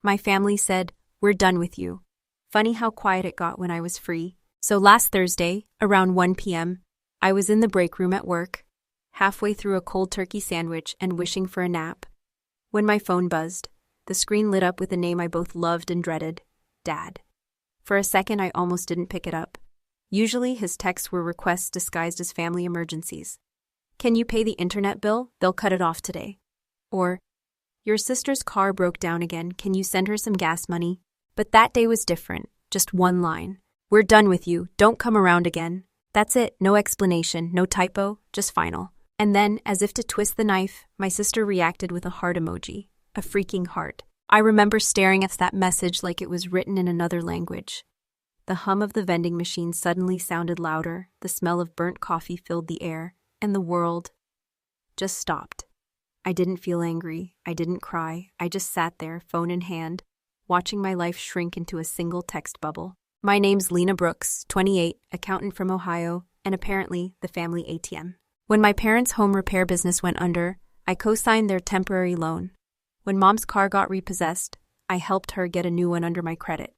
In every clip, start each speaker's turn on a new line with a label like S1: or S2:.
S1: My family said, "We're done with you." Funny how quiet it got when I was free. So last Thursday, around 1 p.m., I was in the break room at work, halfway through a cold turkey sandwich and wishing for a nap, when my phone buzzed. The screen lit up with a name I both loved and dreaded, Dad. For a second, I almost didn't pick it up. Usually, his texts were requests disguised as family emergencies. "Can you pay the internet bill? They'll cut it off today." Or, "Your sister's car broke down again. Can you send her some gas money?" But that day was different. Just one line. "We're done with you. Don't come around again." That's it. No explanation, no typo, just final. And then, as if to twist the knife, my sister reacted with a heart emoji. A freaking heart. I remember staring at that message like it was written in another language. The hum of the vending machine suddenly sounded louder, the smell of burnt coffee filled the air, and the world just stopped. I didn't feel angry, I didn't cry, I just sat there, phone in hand, watching my life shrink into a single text bubble. My name's Lena Brooks, 28, accountant from Ohio, and apparently the family ATM. When my parents' home repair business went under, I co-signed their temporary loan. When Mom's car got repossessed, I helped her get a new one under my credit.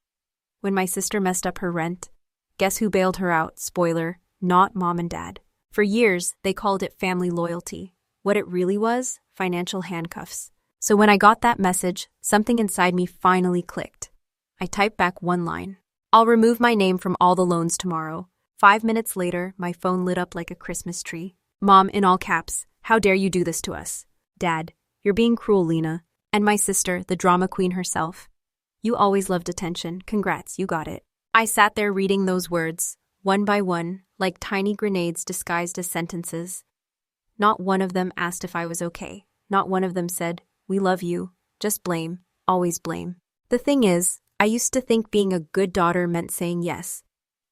S1: When my sister messed up her rent, guess who bailed her out? Spoiler, not Mom and Dad. For years, they called it family loyalty. What it really was, financial handcuffs. So when I got that message, something inside me finally clicked. I typed back one line. "I'll remove my name from all the loans tomorrow." 5 minutes later, my phone lit up like a Christmas tree. "Mom," in all caps, "how dare you do this to us?" "Dad, you're being cruel, Lena." And my sister, the drama queen herself. "You always loved attention. Congrats, you got it." I sat there reading those words, one by one, like tiny grenades disguised as sentences. Not one of them asked if I was okay. Not one of them said, "We love you." Just blame. Always blame. The thing is, I used to think being a good daughter meant saying yes.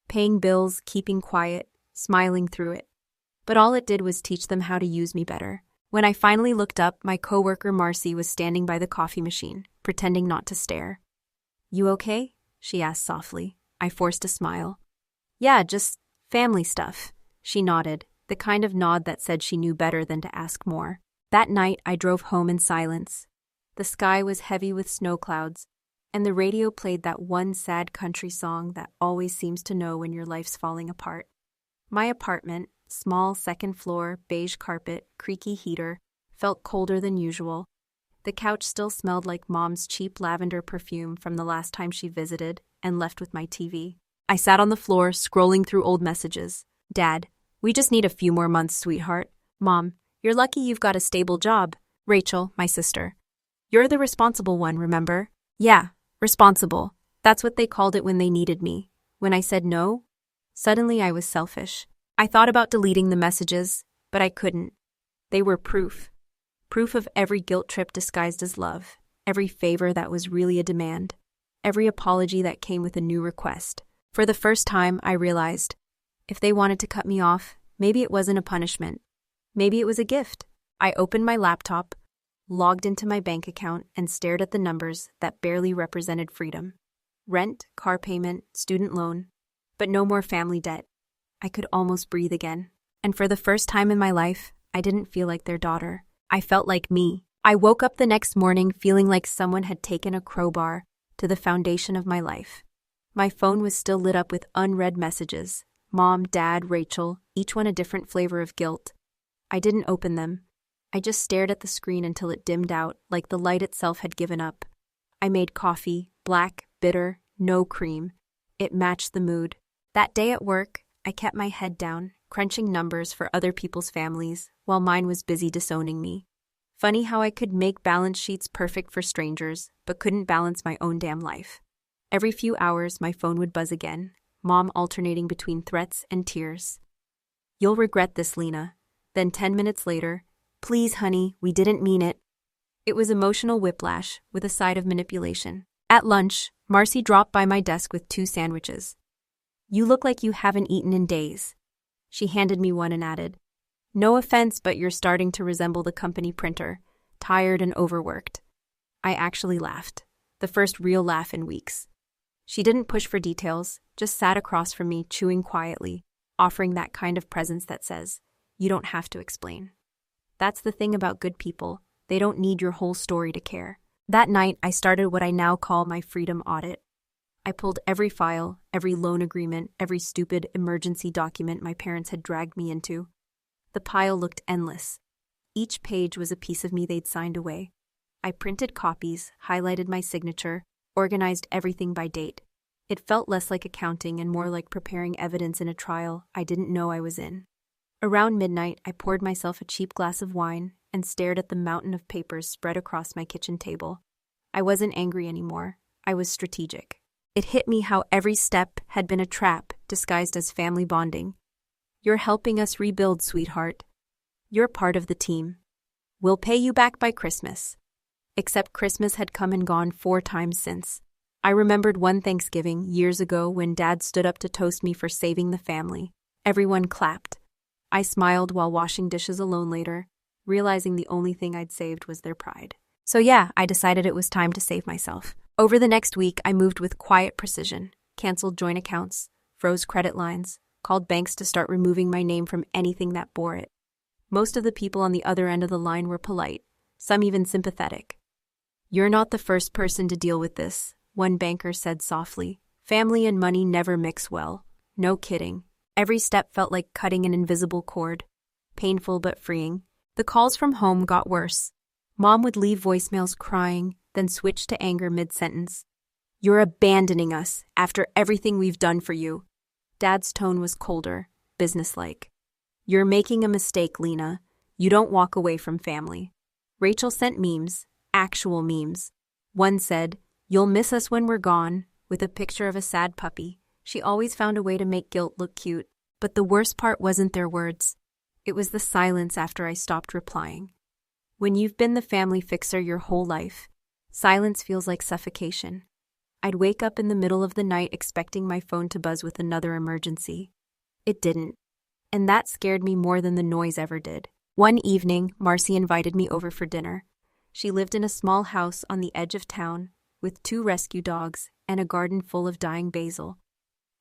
S1: Paying bills, keeping quiet, smiling through it. But all it did was teach them how to use me better. When I finally looked up, my coworker Marcy was standing by the coffee machine, pretending not to stare. "You okay?" she asked softly. I forced a smile. "Yeah, just family stuff." She nodded, the kind of nod that said she knew better than to ask more. That night, I drove home in silence. The sky was heavy with snow clouds, and the radio played that one sad country song that always seems to know when your life's falling apart. My apartment, small second floor, beige carpet, creaky heater, felt colder than usual. The couch still smelled like Mom's cheap lavender perfume from the last time she visited and left with my TV. I sat on the floor, scrolling through old messages. "Dad, we just need a few more months, sweetheart." "Mom, you're lucky you've got a stable job." Rachel, my sister. "You're the responsible one, remember?" "Yeah, responsible. That's what they called it when they needed me. When I said no, suddenly I was selfish. I thought about deleting the messages, but I couldn't. They were proof. Proof of every guilt trip disguised as love, every favor that was really a demand, every apology that came with a new request. For the first time, I realized, if they wanted to cut me off, maybe it wasn't a punishment. Maybe it was a gift. I opened my laptop, logged into my bank account, and stared at the numbers that barely represented freedom. Rent, car payment, student loan, but no more family debt. I could almost breathe again. And for the first time in my life, I didn't feel like their daughter. I felt like me. I woke up the next morning feeling like someone had taken a crowbar to the foundation of my life. My phone was still lit up with unread messages. Mom, Dad, Rachel, each one a different flavor of guilt. I didn't open them. I just stared at the screen until it dimmed out, like the light itself had given up. I made coffee, black, bitter, no cream. It matched the mood. That day at work, I kept my head down, crunching numbers for other people's families, while mine was busy disowning me. Funny how I could make balance sheets perfect for strangers, but couldn't balance my own damn life. Every few hours, my phone would buzz again, Mom alternating between threats and tears. "You'll regret this, Lena." Then 10 minutes later, "Please, honey, we didn't mean it." It was emotional whiplash with a side of manipulation. At lunch, Marcy dropped by my desk with 2 sandwiches. "You look like you haven't eaten in days." She handed me one and added, "No offense, but you're starting to resemble the company printer, tired and overworked." I actually laughed, the first real laugh in weeks. She didn't push for details, just sat across from me, chewing quietly, offering that kind of presence that says, "You don't have to explain." That's the thing about good people, they don't need your whole story to care. That night, I started what I now call my freedom audit. I pulled every file, every loan agreement, every stupid emergency document my parents had dragged me into. The pile looked endless. Each page was a piece of me they'd signed away. I printed copies, highlighted my signature, organized everything by date. It felt less like accounting and more like preparing evidence in a trial I didn't know I was in. Around midnight, I poured myself a cheap glass of wine and stared at the mountain of papers spread across my kitchen table. I wasn't angry anymore. I was strategic. It hit me how every step had been a trap disguised as family bonding. You're helping us rebuild, sweetheart. You're part of the team. We'll pay you back by Christmas. Except Christmas had come and gone 4 times since. I remembered one Thanksgiving years ago when Dad stood up to toast me for saving the family. Everyone clapped. I smiled while washing dishes alone later, realizing the only thing I'd saved was their pride. So yeah, I decided it was time to save myself. Over the next week, I moved with quiet precision, canceled joint accounts, froze credit lines, called banks to start removing my name from anything that bore it. Most of the people on the other end of the line were polite, some even sympathetic. "You're not the first person to deal with this," one banker said softly. "Family and money never mix well." No kidding. Every step felt like cutting an invisible cord. Painful but freeing. The calls from home got worse. Mom would leave voicemails crying, then switch to anger mid-sentence. "You're abandoning us after everything we've done for you." Dad's tone was colder, businesslike. "You're making a mistake, Lena. You don't walk away from family." Rachel sent memes, actual memes. One said, "You'll miss us when we're gone," with a picture of a sad puppy. She always found a way to make guilt look cute. But the worst part wasn't their words. It was the silence after I stopped replying. When you've been the family fixer your whole life, silence feels like suffocation. I'd wake up in the middle of the night expecting my phone to buzz with another emergency. It didn't. And that scared me more than the noise ever did. One evening, Marcy invited me over for dinner. She lived in a small house on the edge of town, with 2 rescue dogs and a garden full of dying basil.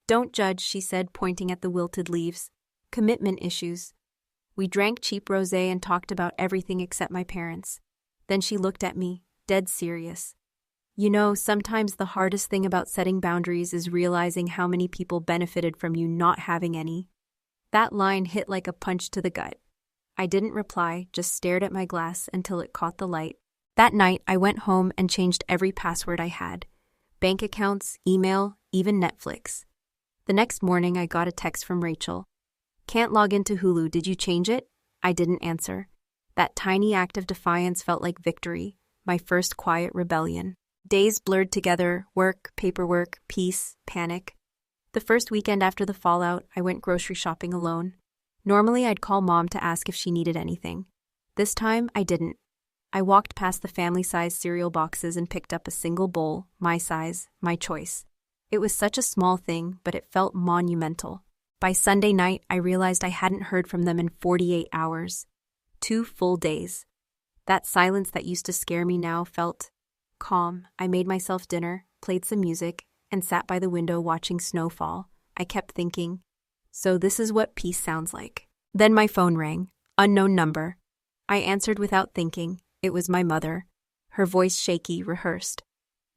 S1: "Don't judge," she said, pointing at the wilted leaves. "Commitment issues." We drank cheap rosé and talked about everything except my parents. Then she looked at me, dead serious. "You know, sometimes the hardest thing about setting boundaries is realizing how many people benefited from you not having any." That line hit like a punch to the gut. I didn't reply, just stared at my glass until it caught the light. That night, I went home and changed every password I had. Bank accounts, email, even Netflix. The next morning, I got a text from Rachel. "Can't log into Hulu, did you change it?" I didn't answer. That tiny act of defiance felt like victory, my first quiet rebellion. Days blurred together, work, paperwork, peace, panic. The first weekend after the fallout, I went grocery shopping alone. Normally, I'd call Mom to ask if she needed anything. This time, I didn't. I walked past the family-sized cereal boxes and picked up a single bowl, my size, my choice. It was such a small thing, but it felt monumental. By Sunday night, I realized I hadn't heard from them in 48 hours. 2 full days. That silence that used to scare me now felt calm. I made myself dinner, played some music, and sat by the window watching snow fall. I kept thinking, so this is what peace sounds like. Then my phone rang. Unknown number. I answered without thinking. It was my mother. Her voice shaky, rehearsed.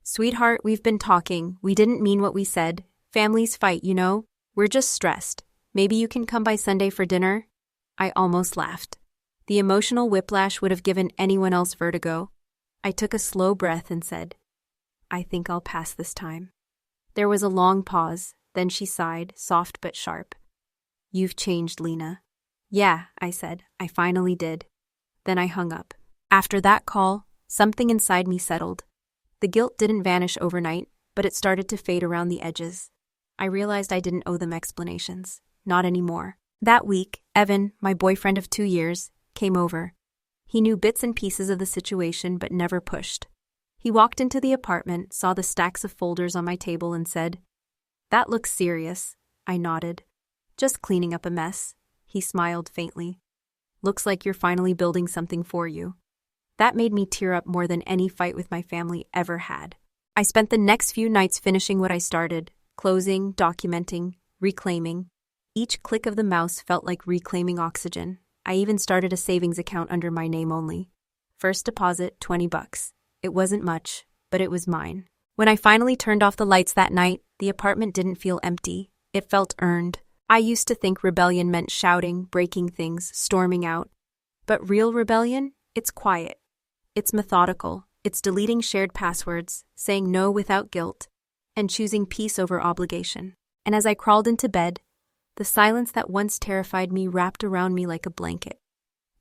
S1: "Sweetheart, we've been talking. We didn't mean what we said. Families fight, you know? We're just stressed. Maybe you can come by Sunday for dinner?" I almost laughed. The emotional whiplash would have given anyone else vertigo. I took a slow breath and said, "I think I'll pass this time." There was a long pause, then she sighed, soft but sharp. "You've changed, Lena." "Yeah," I said. "I finally did." Then I hung up. After that call, something inside me settled. The guilt didn't vanish overnight, but it started to fade around the edges. I realized I didn't owe them explanations. Not anymore. That week, Evan, my boyfriend of 2 years, came over. He knew bits and pieces of the situation but never pushed. He walked into the apartment, saw the stacks of folders on my table and said, "That looks serious." I nodded. "Just cleaning up a mess." He smiled faintly. "Looks like you're finally building something for you." That made me tear up more than any fight with my family ever had. I spent the next few nights finishing what I started, closing, documenting, reclaiming. Each click of the mouse felt like reclaiming oxygen. I even started a savings account under my name only. First deposit, $20. It wasn't much, but it was mine. When I finally turned off the lights that night, the apartment didn't feel empty. It felt earned. I used to think rebellion meant shouting, breaking things, storming out. But real rebellion? It's quiet. It's methodical. It's deleting shared passwords, saying no without guilt, and choosing peace over obligation. And as I crawled into bed, the silence that once terrified me wrapped around me like a blanket.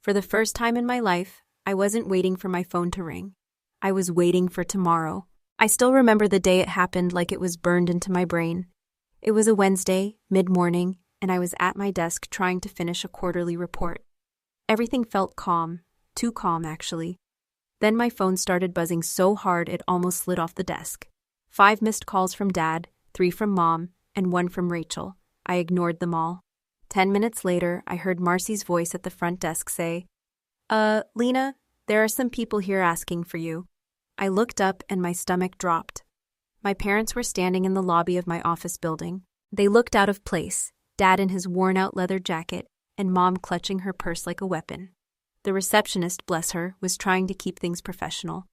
S1: For the first time in my life, I wasn't waiting for my phone to ring. I was waiting for tomorrow. I still remember the day it happened like it was burned into my brain. It was a Wednesday, mid-morning, and I was at my desk trying to finish a quarterly report. Everything felt calm, too calm actually. Then my phone started buzzing so hard it almost slid off the desk. 5 missed calls from Dad, 3 from Mom, and 1 from Rachel. I ignored them all. 10 minutes later, I heard Marcy's voice at the front desk say, Lena, there are some people here asking for you." I looked up and my stomach dropped. My parents were standing in the lobby of my office building. They looked out of place, Dad in his worn-out leather jacket, and Mom clutching her purse like a weapon. The receptionist, bless her, was trying to keep things professional.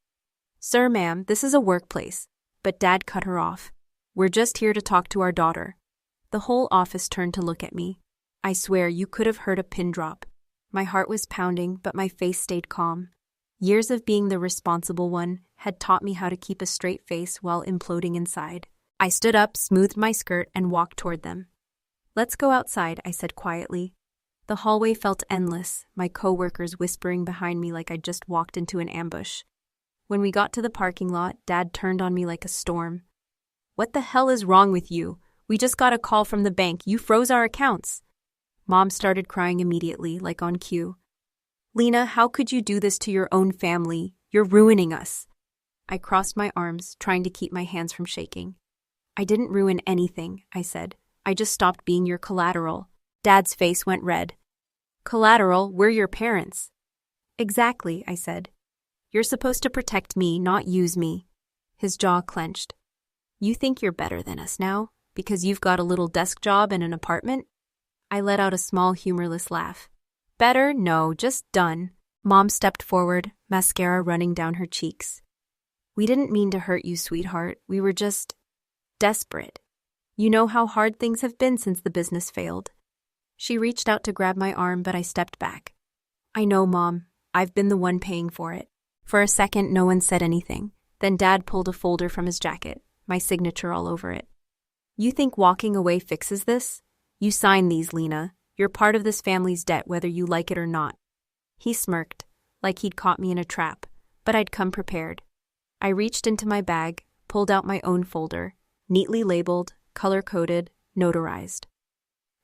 S1: "Sir, ma'am, this is a workplace." But Dad cut her off. "We're just here to talk to our daughter." The whole office turned to look at me. I swear you could have heard a pin drop. My heart was pounding, but my face stayed calm. Years of being the responsible one had taught me how to keep a straight face while imploding inside. I stood up, smoothed my skirt, and walked toward them. "Let's go outside," I said quietly. The hallway felt endless, my coworkers whispering behind me like I'd just walked into an ambush. When we got to the parking lot, Dad turned on me like a storm. "What the hell is wrong with you? We just got a call from the bank. You froze our accounts." Mom started crying immediately, like on cue. "Lena, how could you do this to your own family? You're ruining us." I crossed my arms, trying to keep my hands from shaking. "I didn't ruin anything," I said. "I just stopped being your collateral." Dad's face went red. "Collateral? We're your parents." "Exactly," I said. "You're supposed to protect me, not use me." His jaw clenched. "You think you're better than us now? Because you've got a little desk job and an apartment?" I let out a small, humorless laugh. "Better? No, just done." Mom stepped forward, mascara running down her cheeks. "We didn't mean to hurt you, sweetheart. We were just desperate. You know how hard things have been since the business failed." She reached out to grab my arm, but I stepped back. "I know, Mom. I've been the one paying for it." For a second, no one said anything. Then Dad pulled a folder from his jacket, my signature all over it. "You think walking away fixes this? You sign these, Lena. You're part of this family's debt whether you like it or not." He smirked, like he'd caught me in a trap, but I'd come prepared. I reached into my bag, pulled out my own folder, neatly labeled, color-coded, notarized.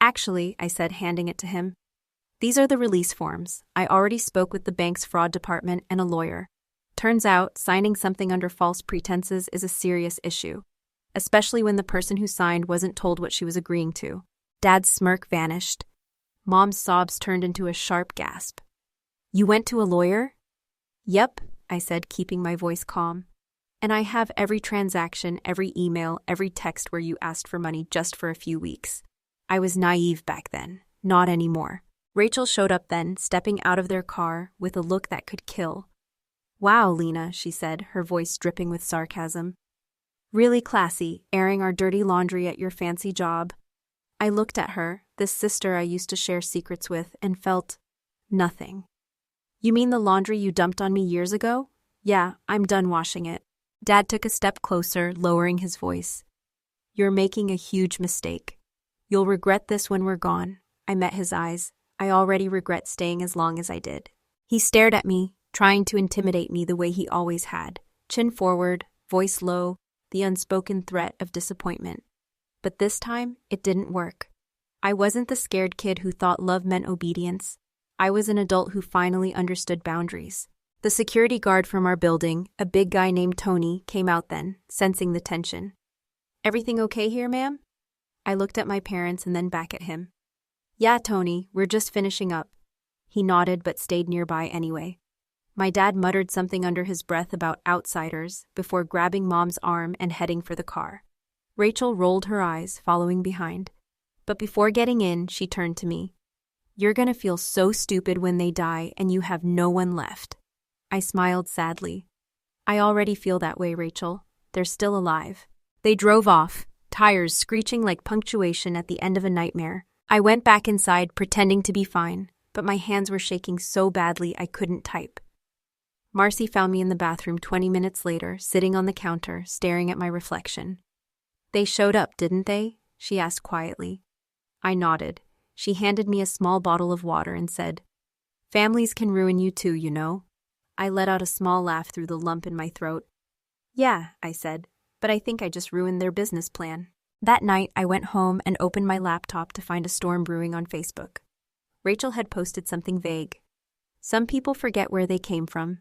S1: "Actually," I said, handing it to him, "these are the release forms. I already spoke with the bank's fraud department and a lawyer. Turns out, signing something under false pretenses is a serious issue, especially when the person who signed wasn't told what she was agreeing to." Dad's smirk vanished. Mom's sobs turned into a sharp gasp. "You went to a lawyer?" "Yep," I said, keeping my voice calm. "And I have every transaction, every email, every text where you asked for money just for a few weeks. I was naive back then, not anymore." Rachel showed up then, stepping out of their car with a look that could kill. "Wow, Lena," she said, her voice dripping with sarcasm. "Really classy, airing our dirty laundry at your fancy job." I looked at her, this sister I used to share secrets with, and felt nothing. "You mean the laundry you dumped on me years ago?" "Yeah, I'm done washing it." Dad took a step closer, lowering his voice. "You're making a huge mistake. You'll regret this when we're gone." I met his eyes. I already regret staying as long as I did. He stared at me, trying to intimidate me the way he always had. Chin forward, voice low, the unspoken threat of disappointment. But this time, it didn't work. I wasn't the scared kid who thought love meant obedience. I was an adult who finally understood boundaries. The security guard from our building, a big guy named Tony, came out then, sensing the tension. "Everything okay here, ma'am?" I looked at my parents and then back at him. "Yeah, Tony, we're just finishing up." He nodded but stayed nearby anyway. My dad muttered something under his breath about outsiders before grabbing Mom's arm and heading for the car. Rachel rolled her eyes, following behind. But before getting in, she turned to me. "You're gonna feel so stupid when they die and you have no one left." I smiled sadly. I already feel that way, Rachel. They're still alive. They drove off, tires screeching like punctuation at the end of a nightmare. I went back inside, pretending to be fine, but my hands were shaking so badly I couldn't type. Marcy found me in the bathroom 20 minutes later, sitting on the counter, staring at my reflection. "They showed up, didn't they?" she asked quietly. I nodded. She handed me a small bottle of water and said, "Families can ruin you too, you know." I let out a small laugh through the lump in my throat. "Yeah," I said, "but I think I just ruined their business plan." That night, I went home and opened my laptop to find a storm brewing on Facebook. Rachel had posted something vague. "Some people forget where they came from."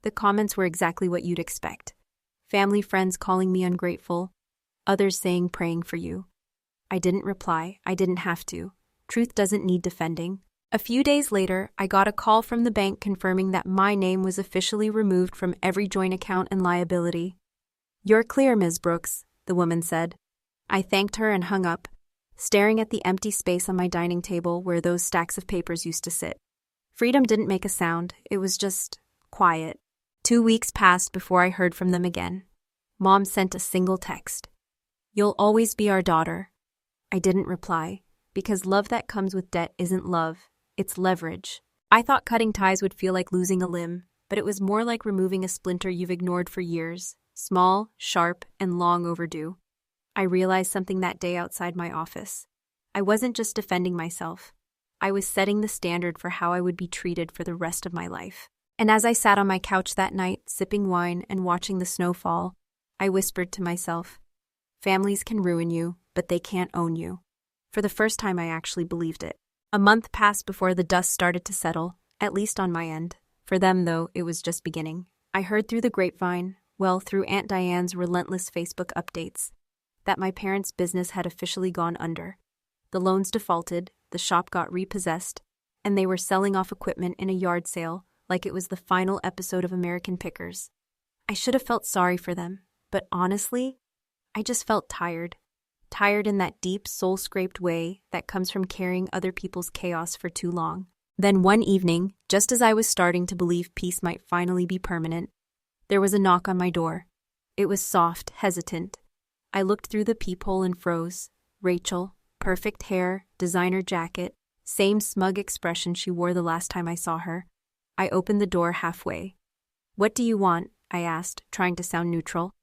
S1: The comments were exactly what you'd expect. Family friends calling me ungrateful, others saying praying for you. I didn't reply. I didn't have to. Truth doesn't need defending. A few days later, I got a call from the bank confirming that my name was officially removed from every joint account and liability. "You're clear, Ms. Brooks," the woman said. I thanked her and hung up, staring at the empty space on my dining table where those stacks of papers used to sit. Freedom didn't make a sound. It was just quiet. 2 weeks passed before I heard from them again. Mom sent a single text. "You'll always be our daughter." I didn't reply, because love that comes with debt isn't love, it's leverage. I thought cutting ties would feel like losing a limb, but it was more like removing a splinter you've ignored for years, small, sharp, and long overdue. I realized something that day outside my office. I wasn't just defending myself. I was setting the standard for how I would be treated for the rest of my life. And as I sat on my couch that night, sipping wine and watching the snow fall, I whispered to myself, "Families can ruin you, but they can't own you." For the first time, I actually believed it. A month passed before the dust started to settle, at least on my end. For them, though, it was just beginning. I heard through the grapevine, well, through Aunt Diane's relentless Facebook updates, that my parents' business had officially gone under. The loans defaulted, the shop got repossessed, and they were selling off equipment in a yard sale like it was the final episode of American Pickers. I should have felt sorry for them, but honestly, I just felt tired. Tired in that deep, soul-scraped way that comes from carrying other people's chaos for too long. Then one evening, just as I was starting to believe peace might finally be permanent, there was a knock on my door. It was soft, hesitant. I looked through the peephole and froze. Rachel, perfect hair, designer jacket, same smug expression she wore the last time I saw her. I opened the door halfway. "What do you want?" I asked, trying to sound neutral.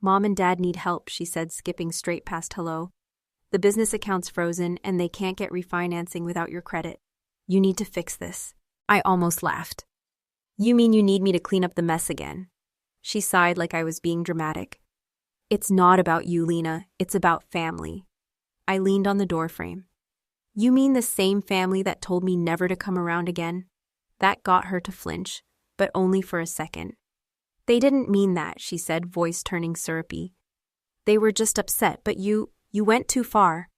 S1: "Mom and Dad need help," she said, skipping straight past hello. "The business account's frozen, and they can't get refinancing without your credit. You need to fix this." I almost laughed. "You mean you need me to clean up the mess again?" She sighed like I was being dramatic. "It's not about you, Lena. It's about family." I leaned on the doorframe. "You mean the same family that told me never to come around again?" That got her to flinch, but only for a second. "They didn't mean that," she said, voice turning syrupy. "They were just upset, but you went too far."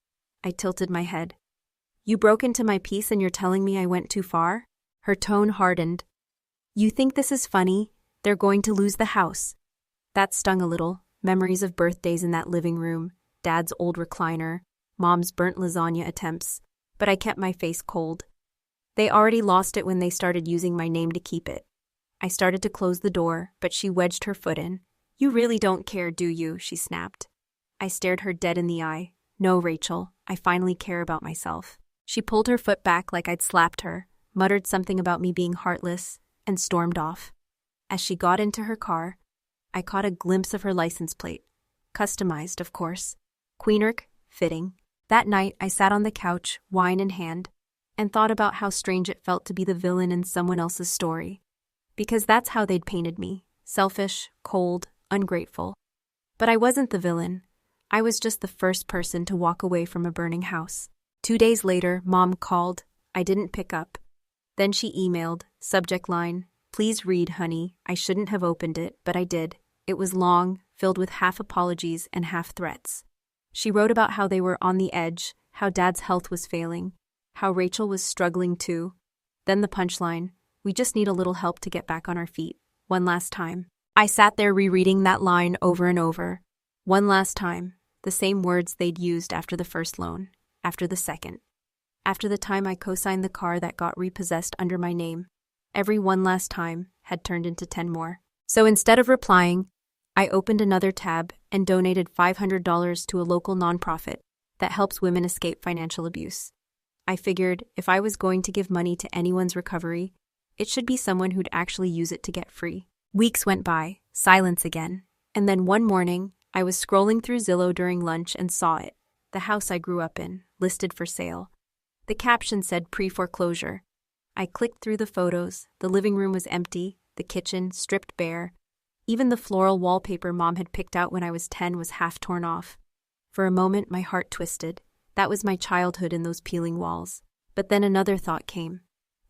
S1: I tilted my head. "You broke into my peace and you're telling me I went too far?" Her tone hardened. "You think this is funny? They're going to lose the house." That stung a little. Memories of birthdays in that living room, Dad's old recliner, Mom's burnt lasagna attempts, but I kept my face cold. They already lost it when they started using my name to keep it. I started to close the door, but she wedged her foot in. "You really don't care, do you?" she snapped. I stared her dead in the eye. "No, Rachel, I finally care about myself." She pulled her foot back like I'd slapped her, muttered something about me being heartless, and stormed off. As she got into her car, I caught a glimpse of her license plate. Customized, of course. Queenerk, fitting. That night, I sat on the couch, wine in hand, and thought about how strange it felt to be the villain in someone else's story. Because that's how they'd painted me. Selfish, cold, ungrateful. But I wasn't the villain. I was just the first person to walk away from a burning house. 2 days later, Mom called. I didn't pick up. Then she emailed, subject line, "Please read, honey. I shouldn't have opened it, but I did." It was long, filled with half apologies and half threats. She wrote about how they were on the edge, how Dad's health was failing, how Rachel was struggling too. Then the punchline, "We just need a little help to get back on our feet. One last time." I sat there rereading that line over and over. One last time, the same words they'd used after the first loan, after the second, after the time I co-signed the car that got repossessed under my name. Every one last time had turned into 10 more. So instead of replying, I opened another tab and donated $500 to a local nonprofit that helps women escape financial abuse. I figured if I was going to give money to anyone's recovery, it should be someone who'd actually use it to get free. Weeks went by, silence again, and then one morning, I was scrolling through Zillow during lunch and saw it, the house I grew up in, listed for sale. The caption said pre-foreclosure. I clicked through the photos. The living room was empty, the kitchen stripped bare. Even the floral wallpaper Mom had picked out when I was 10 was half torn off. For a moment, my heart twisted. That was my childhood in those peeling walls. But then another thought came.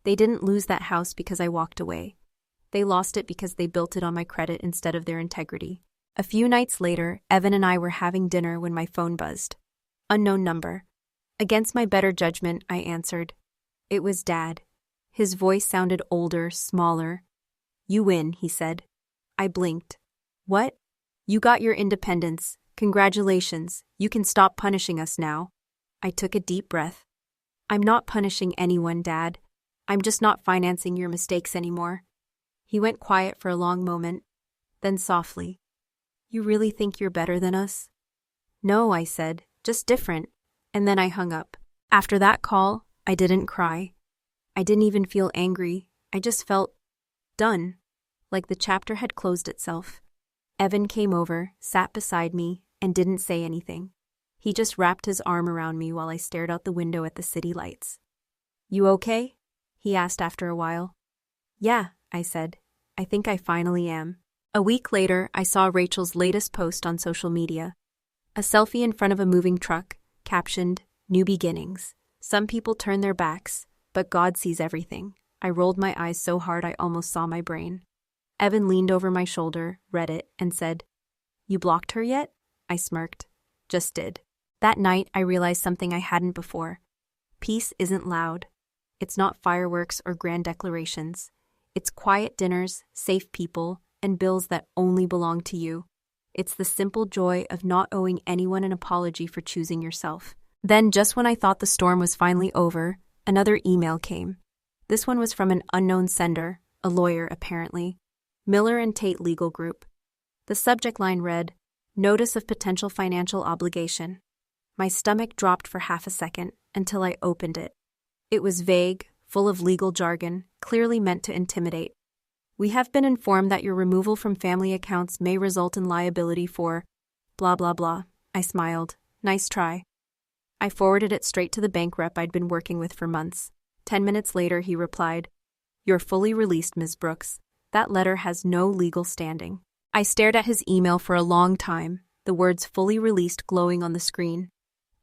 S1: They didn't lose that house because I walked away. They lost it because they built it on my credit instead of their integrity. A few nights later, Evan and I were having dinner when my phone buzzed. Unknown number. Against my better judgment, I answered. It was Dad. His voice sounded older, smaller. You win, he said. I blinked. What? You got your independence. Congratulations. You can stop punishing us now. I took a deep breath. I'm not punishing anyone, Dad. I'm just not financing your mistakes anymore. He went quiet for a long moment, then softly. You really think you're better than us? No, I said, just different. And then I hung up. After that call, I didn't cry. I didn't even feel angry. I just felt done, like the chapter had closed itself. Evan came over, sat beside me, and didn't say anything. He just wrapped his arm around me while I stared out the window at the city lights. You okay? He asked after a while. Yeah, I said. I think I finally am. A week later, I saw Rachel's latest post on social media. A selfie in front of a moving truck, captioned, New Beginnings. Some people turn their backs, but God sees everything. I rolled my eyes so hard I almost saw my brain. Evan leaned over my shoulder, read it, and said, You blocked her yet? I smirked. Just did. That night, I realized something I hadn't before. Peace isn't loud. It's not fireworks or grand declarations. It's quiet dinners, safe people, and bills that only belong to you. It's the simple joy of not owing anyone an apology for choosing yourself. Then, just when I thought the storm was finally over, another email came. This one was from an unknown sender, a lawyer apparently. Miller and Tate Legal Group. The subject line read, Notice of Potential Financial Obligation. My stomach dropped for half a second until I opened it. It was vague, full of legal jargon, clearly meant to intimidate. We have been informed that your removal from family accounts may result in liability for blah blah blah. I smiled. Nice try. I forwarded it straight to the bank rep I'd been working with for months. 10 minutes later, he replied, You're fully released, Ms. Brooks. That letter has no legal standing. I stared at his email for a long time, the words fully released glowing on the screen.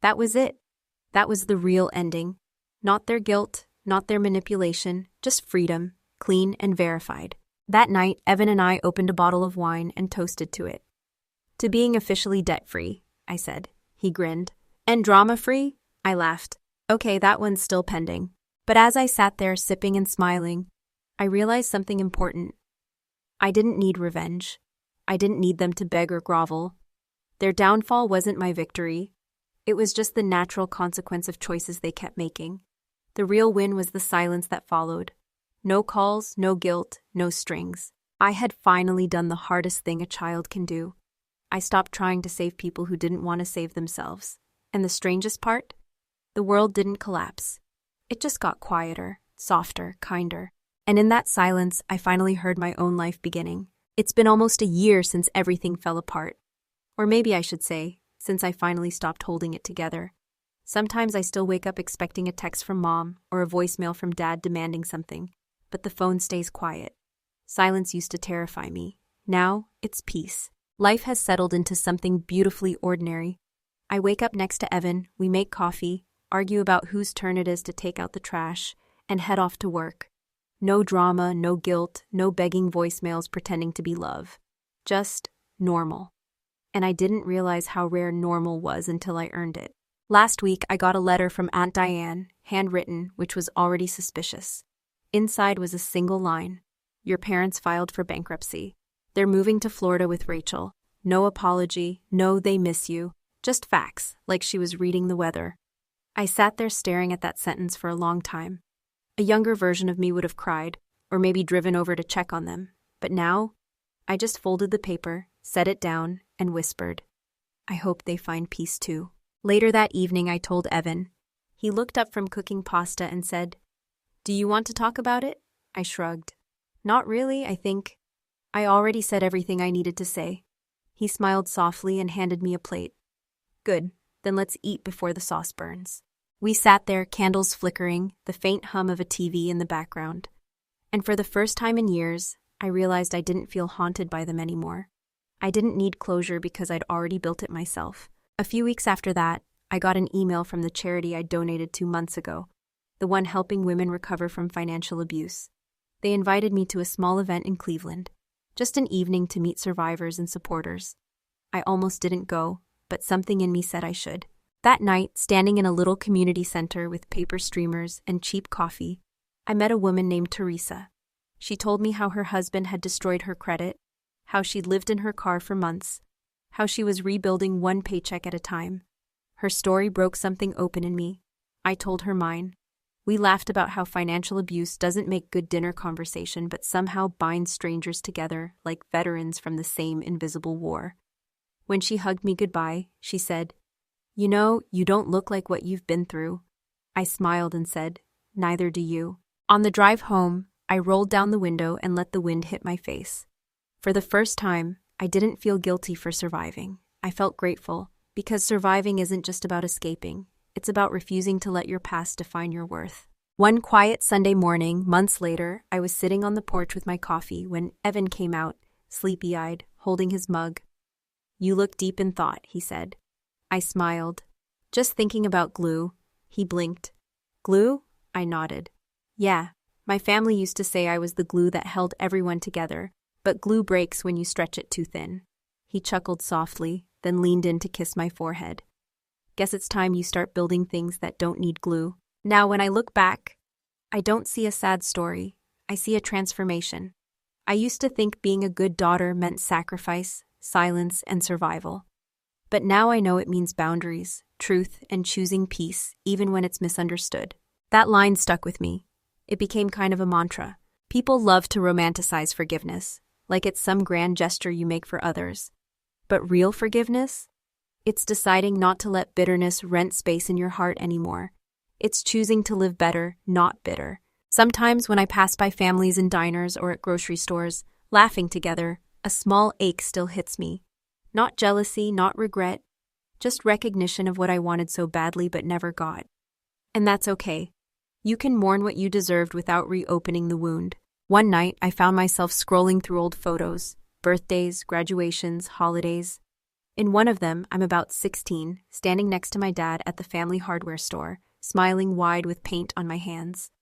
S1: That was it. That was the real ending. Not their guilt, not their manipulation, just freedom, clean and verified. That night, Evan and I opened a bottle of wine and toasted to it. To being officially debt-free, I said. He grinned. And drama-free? I laughed. Okay, that one's still pending. But as I sat there sipping and smiling, I realized something important. I didn't need revenge. I didn't need them to beg or grovel. Their downfall wasn't my victory. It was just the natural consequence of choices they kept making. The real win was the silence that followed. No calls, no guilt, no strings. I had finally done the hardest thing a child can do. I stopped trying to save people who didn't want to save themselves. And the strangest part? The world didn't collapse. It just got quieter, softer, kinder. And in that silence, I finally heard my own life beginning. It's been almost a year since everything fell apart. Or maybe I should say, since I finally stopped holding it together. Sometimes I still wake up expecting a text from Mom or a voicemail from Dad demanding something, but the phone stays quiet. Silence used to terrify me. Now, it's peace. Life has settled into something beautifully ordinary. I wake up next to Evan, we make coffee, argue about whose turn it is to take out the trash, and head off to work. No drama, no guilt, no begging voicemails pretending to be love. Just normal. And I didn't realize how rare normal was until I earned it. Last week, I got a letter from Aunt Diane, handwritten, which was already suspicious. Inside was a single line. Your parents filed for bankruptcy. They're moving to Florida with Rachel. No apology, no they miss you. Just facts, like she was reading the weather. I sat there staring at that sentence for a long time. A younger version of me would have cried, or maybe driven over to check on them. But now, I just folded the paper, set it down, and whispered, I hope they find peace too. Later that evening, I told Evan. He looked up from cooking pasta and said, Do you want to talk about it? I shrugged. Not really, I think. I already said everything I needed to say. He smiled softly and handed me a plate. Good, then let's eat before the sauce burns. We sat there, candles flickering, the faint hum of a TV in the background. And for the first time in years, I realized I didn't feel haunted by them anymore. I didn't need closure because I'd already built it myself. A few weeks after that, I got an email from the charity I donated to months ago, the one helping women recover from financial abuse. They invited me to a small event in Cleveland, just an evening to meet survivors and supporters. I almost didn't go, but something in me said I should. That night, standing in a little community center with paper streamers and cheap coffee, I met a woman named Teresa. She told me how her husband had destroyed her credit, how she'd lived in her car for months, how she was rebuilding one paycheck at a time. Her story broke something open in me. I told her mine. We laughed about how financial abuse doesn't make good dinner conversation but somehow binds strangers together like veterans from the same invisible war. When she hugged me goodbye, she said, You know, you don't look like what you've been through. I smiled and said, Neither do you. On the drive home, I rolled down the window and let the wind hit my face. For the first time, I didn't feel guilty for surviving. I felt grateful, because surviving isn't just about escaping. It's about refusing to let your past define your worth. One quiet Sunday morning, months later, I was sitting on the porch with my coffee when Evan came out, sleepy-eyed, holding his mug. You look deep in thought, he said. I smiled. Just thinking about glue. He blinked. Glue? I nodded. Yeah, my family used to say I was the glue that held everyone together, but glue breaks when you stretch it too thin. He chuckled softly, then leaned in to kiss my forehead. Guess it's time you start building things that don't need glue. Now, when I look back, I don't see a sad story. I see a transformation. I used to think being a good daughter meant sacrifice, silence, and survival. But now I know it means boundaries, truth, and choosing peace, even when it's misunderstood. That line stuck with me. It became kind of a mantra. People love to romanticize forgiveness, like it's some grand gesture you make for others. But real forgiveness? It's deciding not to let bitterness rent space in your heart anymore. It's choosing to live better, not bitter. Sometimes when I pass by families in diners or at grocery stores, laughing together, a small ache still hits me. Not jealousy, not regret, just recognition of what I wanted so badly but never got. And that's okay. You can mourn what you deserved without reopening the wound. One night, I found myself scrolling through old photos, birthdays, graduations, holidays. In one of them, I'm about 16, standing next to my dad at the family hardware store, smiling wide with paint on my hands.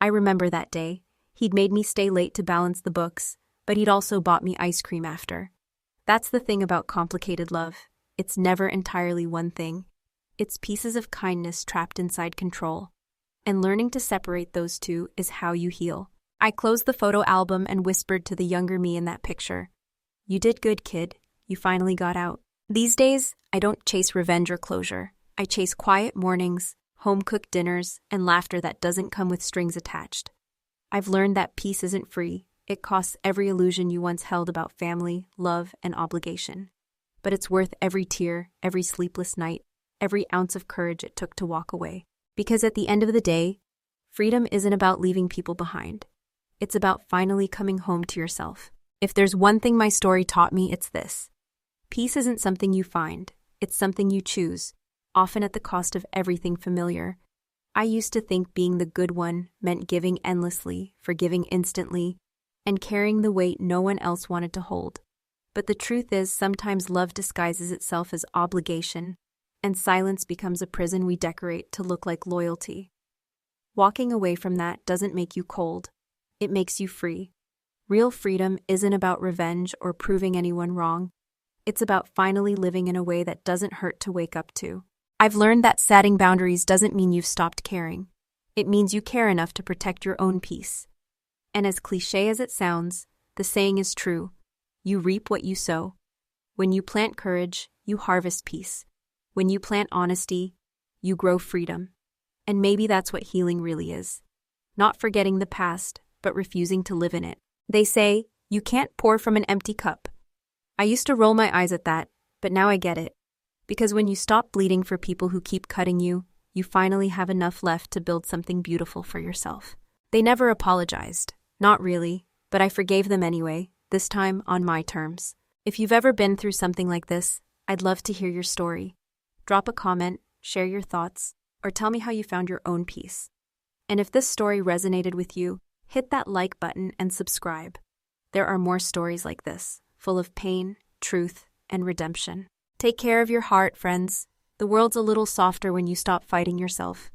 S1: I remember that day. He'd made me stay late to balance the books, but he'd also bought me ice cream after. That's the thing about complicated love. It's never entirely one thing. It's pieces of kindness trapped inside control. And learning to separate those two is how you heal. I closed the photo album and whispered to the younger me in that picture. You did good, kid. You finally got out. These days, I don't chase revenge or closure. I chase quiet mornings, home-cooked dinners, and laughter that doesn't come with strings attached. I've learned that peace isn't free. It costs every illusion you once held about family, love, and obligation. But it's worth every tear, every sleepless night, every ounce of courage it took to walk away. Because at the end of the day, freedom isn't about leaving people behind. It's about finally coming home to yourself. If there's one thing my story taught me, it's this. Peace isn't something you find. It's something you choose, often at the cost of everything familiar. I used to think being the good one meant giving endlessly, forgiving instantly, and carrying the weight no one else wanted to hold. But the truth is, sometimes love disguises itself as obligation, and silence becomes a prison we decorate to look like loyalty. Walking away from that doesn't make you cold. It makes you free. Real freedom isn't about revenge or proving anyone wrong. It's about finally living in a way that doesn't hurt to wake up to. I've learned that setting boundaries doesn't mean you've stopped caring. It means you care enough to protect your own peace. And as cliché as it sounds, the saying is true. You reap what you sow. When you plant courage, you harvest peace. When you plant honesty, you grow freedom. And maybe that's what healing really is. Not forgetting the past, but refusing to live in it. They say, You can't pour from an empty cup. I used to roll my eyes at that, but now I get it. Because when you stop bleeding for people who keep cutting you, you finally have enough left to build something beautiful for yourself. They never apologized. Not really, but I forgave them anyway, this time on my terms. If you've ever been through something like this, I'd love to hear your story. Drop a comment, share your thoughts, or tell me how you found your own peace. And if this story resonated with you, hit that like button and subscribe. There are more stories like this, full of pain, truth, and redemption. Take care of your heart, friends. The world's a little softer when you stop fighting yourself.